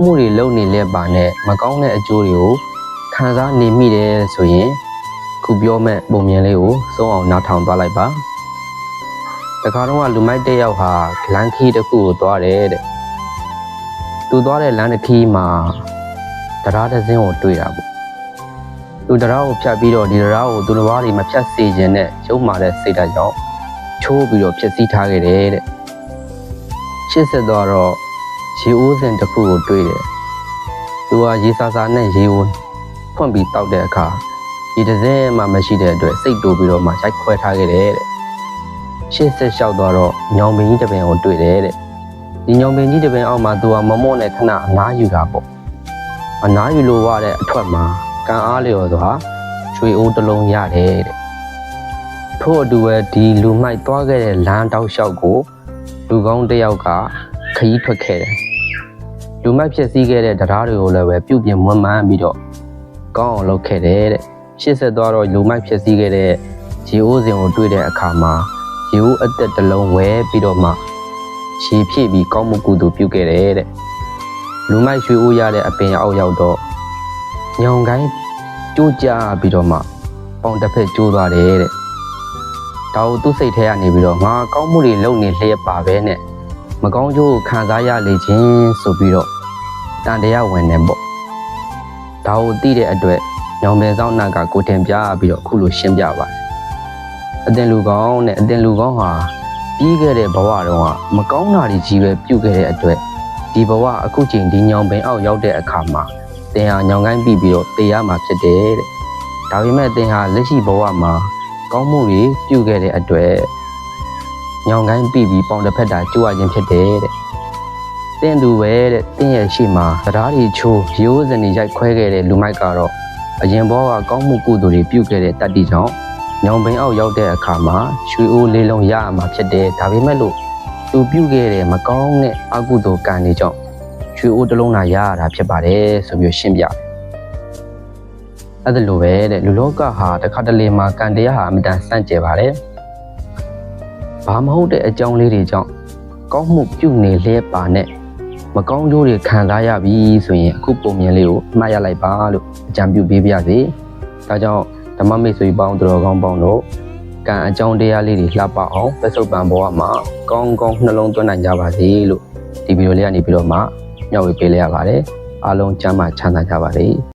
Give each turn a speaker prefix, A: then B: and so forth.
A: မှုတွေလုံနေတဲ့ပါနဲ့မကောင်းတဲ့အကျိုးတွေကိုခံစားနေမိတယ်ဆိုရင်ခုပြောမဲ့ပုံမြင်လေးကိုစုံအောင်နားထောင်သွားလိုက်ပါတခါတော့လူမိုက်တစ်ယောက်ဟာလမ်းခီးတစ်ခုကိုသွားတယ်တဲ့သူသွားတဲ့လမ်းတစ်ခီးမှာတရားတစ်စင်းကိုတွေ့တာပေါ့သူတရားကိုဖြတ်ပြီးတော့ဒီတရားကိုသူတစ်ပါးတွေမဖြတ်စေခြင်းနဲ့ရုံမာတဲ့စိတ်ဓာတ်ကြောင့်ချိုးပြီးတော့ဖြစ်စည်းထားခဲ့တယ်တဲ့ရှစ်ဆက်သွားတော့ရေအိုးစင်တစ်ခုကိုတွေ့တယ်သူကရေစာစာနဲ့ရေကိုဖွင့်ပြီးတောက်တဲ့အခါဒီတစ်စင်းမှမရှိတဲ့အတွက်စိတ်တိုးပြီးတော့မှရိုက်ခွဲထားခဲ့တယ်တဲ့ရှစ်ဆက်လျှောက်သွားတော့ညောင်ပင်ကြီးတစ်ပင်ကိုတွေ့တယ်တဲ့ဒီညောင်ပင်ကြီးတစ်ပင်အောက်မှာသူကမမော့နဲ့ခဏအနားယူတာပေါ့အနားယူလို့ရတဲ့အထွက်မှာကံအားလျော်စွာချွေအိုးတစ်လုံးရတယ်တဲ့ထို့အတူပဲဒီလူမိုက်သွားခဲ့တဲ့လမ်းတောက်လျှောက်ကိုလူကောင်းတစ်ယောက်ကခရီးထွက်ခဲ့တယ်လူမိုက်ဖြစ်စည်းခဲ့တဲ့တရားတွေကိုလည်းပဲပြုပြင်မွမ်းမံပြီးတော့ကောင်းအောင်လုပ်ခဲ့တယ်တဲ့ရှစ်ဆက်သွားတော့လူမိုက်ဖြစ်စည်းခဲ့တဲ့ရေအိုးစင်ကိုတွေ့တဲ့အခါမှာရေအိုးအသက်တစ်လုံးဝဲပြီးတော့မှခြေဖြည့်ပြီးကောင်းမှုကုသိုလ်ပြုခဲ့တယ်တဲ့လူမိုက်ရွှေအိုးရတဲ့အပင်အောက်ရောက်တော့ညောင်ကိုင်းကျိုးကြပြီးတော့မှပေါင်တစ်ဖက်ကျိုးသွားတယ်တဲ့ဒါကိုသူ့စိတ်ထဲကနေပြီးတော့ငါကောင်းမှုတွေလုပ်နေလျက်ပါပဲနဲ့မကောင်းကျိုးကိုခံစားရလေခြင်းဆိုပြီးတော့တန်တရားဝင်နေပေါ့ဒါကိုသိတဲ့အတွက်ညောင်ပင်ဆောင်နာကကိုတင်ပြပြီးတော့ခုလိုရှင်းပြပါတယ်အတင်လူကောင်းနဲ့အတင်လူကောင်းဟာပြီးခဲ့တဲ့ဘဝတုန်းကမကောင်းတာတွေကြီးပဲပြုခဲ့တဲ့အတွက်ဒီဘဝအခုချိန်ဒီညောင်ပင်အောက်ရောက်တဲ့အခါမှာတင်ဟာညောင်ကိုင်းပြီးတော့တေးရမှာဖြစ်တယ်တဲ့ဒါပေမဲ့တင်ဟာလက်ရှိဘဝမှာကောင်းမှုတွေပြုခဲ့တဲ့အတွက်ညောင်ကိုင်းပြီးပေါင်တစ်ဖက်တာကျိုးရခြင်းဖြစ်တယ်တဲ့တင်းသူပဲတဲ့တင်းရဲ့ရှိမှာတရားတွေချိုးရိုးစင်တွေရိုက်ခွဲခဲ့တဲ့လူမိုက်ကတော့အရင်ဘောကကောင်းမှုကုသိုလ်တွေပြုခဲ့တဲ့တတ္တိကြောင့်ညောင်ပင်အောက်ရောက်တဲ့အခါမှာရွှေအိုးလေးလုံးရရမှာဖြစ်တယ်ဒါပေမဲ့လို့သူပြုခဲ့တဲ့မကောင်းတဲ့အကုသိုလ်ကံတွေကြောင့်ရွှေအိုးတစ်လုံးသာရရတာဖြစ်ပါတယ်ဆိုပြီးရှင်းပြတယ်အဲ့ဒါလိုပဲတဲ့လူလောကဟာတစ်ခါတလေမှာကံတရားဟာအမြဲတမ်းစန့်ကြယ်ပါတယ်ဘာမဟုတ်တဲ့အကြောင်းလေးတွေကြောင့်ကောင်းမှုပြုနေလျက်ပါနဲ့မကောင်းကျိုးတွေခံစားရပြီဆိုရင်အခုပုံမြင်လေးကိုမှတ်ရလိုက်ပါလို့အကြံပြုပေးပါရစေဒါကြောင့်ဓမ္မမိတ်ဆွေပေါင်းတော်ကောင်းပေါင်းတို့ကံအကြောင်းတရားလေးတွေလှပအောင်ပစ္စုပန်ဘဝမှာကောင်းကောင်းနှလုံးသွင်းနိုင်ကြပါစေလို့ဒီဗီဒီယိုလေးကနေပြီးတော့မှမျှဝေပေးလိုက်ရပါတယ်အားလုံးကျမ်းမာချမ်းသာကြပါစေ